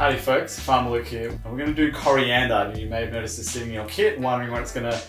Howdy folks, Farmer Luke here. And we're going to do coriander. You may have noticed this sitting in your kit, wondering when it's going to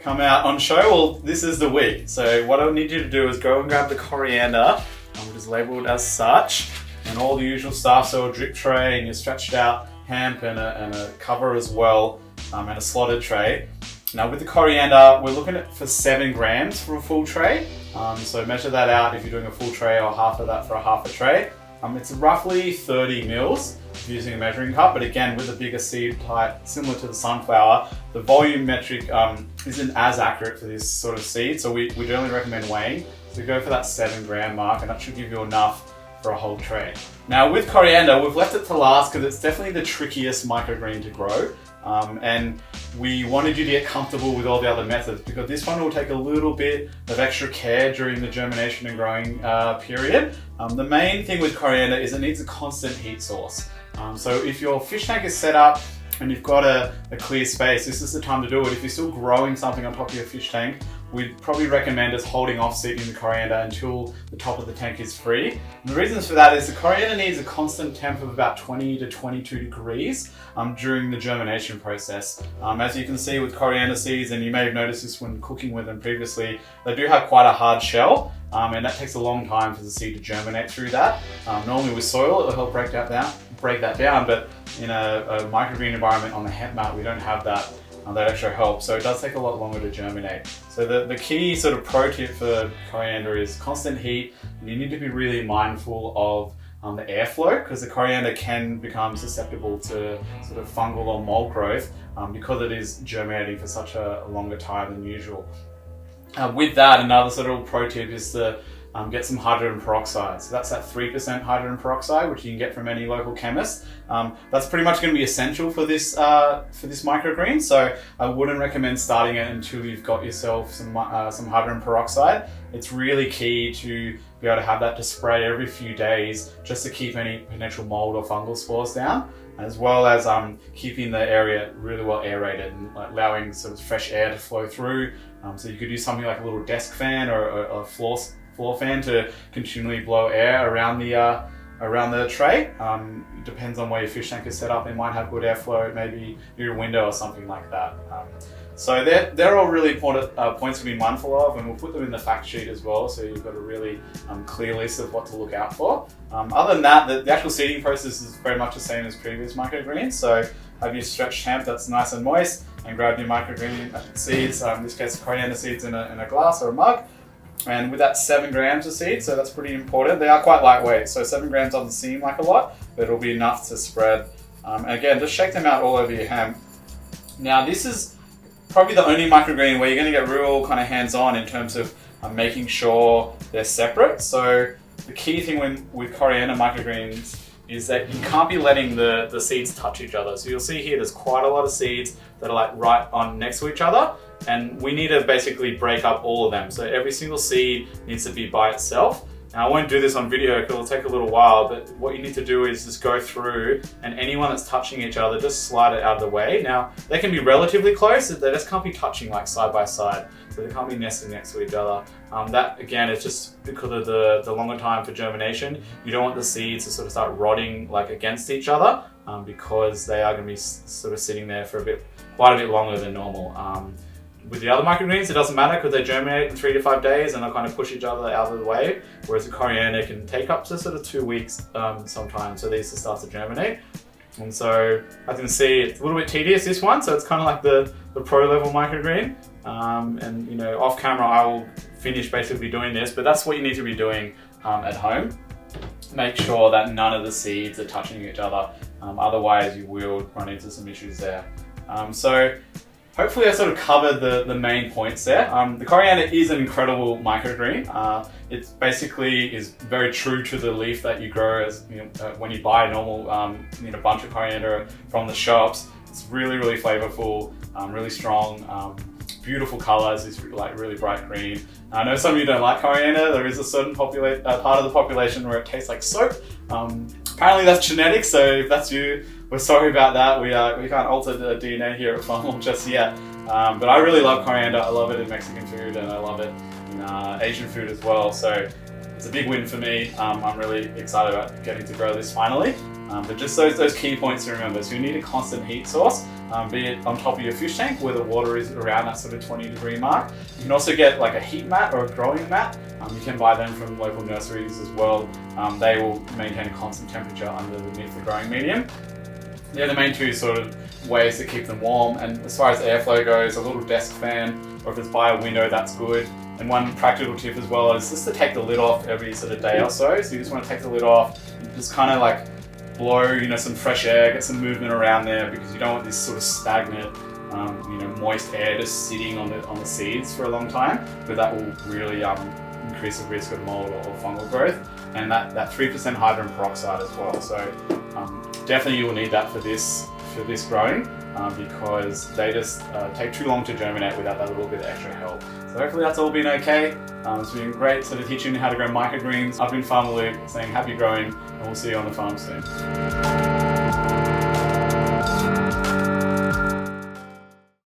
come out on show. Well, this is the week. So what I need you to do is go and grab the coriander, which is labelled as such, and all the usual stuff. So a drip tray and your stretched out hemp and a cover as well, and a slotted tray. Now with the coriander, we're looking at for 7 grams for a full tray. So measure that out if you're doing a full tray or half of that for a half a tray. It's roughly 30 mils using a measuring cup, but again with a bigger seed type, similar to the sunflower, the volume metric isn't as accurate for this sort of seed, so we generally recommend weighing. So go for that 7 gram mark, and that should give you enough for a whole tray. Now with coriander, we've left it to last because it's definitely the trickiest microgreen to grow. And we wanted you to get comfortable with all the other methods because this one will take a little bit of extra care during the germination and growing period. The main thing with coriander is it needs a constant heat source. So if your fish tank is set up and you've got a clear space, this is the time to do it. If you're still growing something on top of your fish tank, we'd probably recommend us holding off seeding the coriander until the top of the tank is free. And the reasons for that is the coriander needs a constant temp of about 20 to 22 degrees during the germination process. As you can see with coriander seeds, and you may have noticed this when cooking with them previously, they do have quite a hard shell, and that takes a long time for the seed to germinate through that. Normally with soil, it'll help break that down, but in a microgreen environment on the hemp mat, we don't have that extra help, so it does take a lot longer to germinate. So the key sort of pro tip for coriander is constant heat. You need to be really mindful of the airflow because the coriander can become susceptible to sort of fungal or mold growth because it is germinating for such a longer time than usual. With that, another sort of pro tip is to get some hydrogen peroxide. So that's that 3% hydrogen peroxide, which you can get from any local chemist. That's pretty much going to be essential for this microgreen. So I wouldn't recommend starting it until you've got yourself some hydrogen peroxide. It's really key to be able to have that to spray every few days just to keep any potential mold or fungal spores down, as well as keeping the area really well aerated and allowing sort of fresh air to flow through. So you could use something like a little desk fan or a floor fan to continually blow air around the tray. It depends on where your fish tank is set up. It might have good airflow, maybe near a window or something like that. So they're all really important points to be mindful of, and we'll put them in the fact sheet as well, so you've got a really clear list of what to look out for. Other than that, the actual seeding process is very much the same as previous microgreens. So have your stretched hemp that's nice and moist, and grab your microgreen seeds, in this case coriander seeds in a glass or a mug. And with that 7 grams of seed, so that's pretty important. They are quite lightweight, so 7 grams doesn't seem like a lot, but it'll be enough to spread. Again, just shake them out all over your hemp. Now this is probably the only microgreen where you're going to get real kind of hands-on in terms of making sure they're separate. So the key thing with coriander microgreens is that you can't be letting the seeds touch each other. So you'll see here there's quite a lot of seeds that are like right on next to each other, and we need to basically break up all of them. So every single seed needs to be by itself. Now I won't do this on video because it'll take a little while, but what you need to do is just go through, and anyone that's touching each other, just slide it out of the way. Now they can be relatively close, they just can't be touching like side by side, so they can't be nesting next to each other. That again is just because of the longer time for germination. You don't want the seeds to sort of start rotting like against each other because they are going to be sort of sitting there for quite a bit longer than normal. With the other microgreens, it doesn't matter because they germinate in 3 to 5 days and they'll kind of push each other out of the way, whereas the coriander can take up to sort of 2 weeks sometimes for these to start to germinate. And so I can see it's a little bit tedious, this one, so it's kind of like the pro level microgreen. And you know, off camera I will finish basically doing this, but that's what you need to be doing at home. Make sure that none of the seeds are touching each other, otherwise you will run into some issues there. So hopefully I sort of covered the main points there. The coriander is an incredible microgreen. It basically is very true to the leaf that you grow as when you buy a normal bunch of coriander from the shops. It's really, really flavorful, really strong, beautiful colors. It's like really bright green. I know some of you don't like coriander. There is a certain part of the population where it tastes like soap. Apparently that's genetic, so if that's you, we're sorry about that. We can't alter the DNA here at Farm just yet. But I really love coriander. I love it in Mexican food, and I love it in Asian food as well. So it's a big win for me. I'm really excited about getting to grow this finally. But just those key points to remember. So you need a constant heat source, be it on top of your fish tank where the water is around that sort of 20-degree mark. You can also get like a heat mat or a growing mat. You can buy them from local nurseries as well. They will maintain a constant temperature underneath the growing medium. They're the main two sort of ways to keep them warm. And as far as airflow goes, a little desk fan, or if it's by a window, that's good. And one practical tip as well is just to take the lid off every sort of day or so. So you just want to take the lid off, and just kind of like blow, some fresh air, get some movement around there, because you don't want this sort of stagnant, moist air just sitting on the seeds for a long time, but that will really increase the risk of mold or fungal growth. And that 3% hydrogen peroxide as well. So definitely you will need that for this growing, because they just take too long to germinate without that little bit of extra help. So hopefully that's all been okay. It's been great sort of teaching you how to grow microgreens. I've been Farmer Luke saying happy growing, and we'll see you on the farm soon.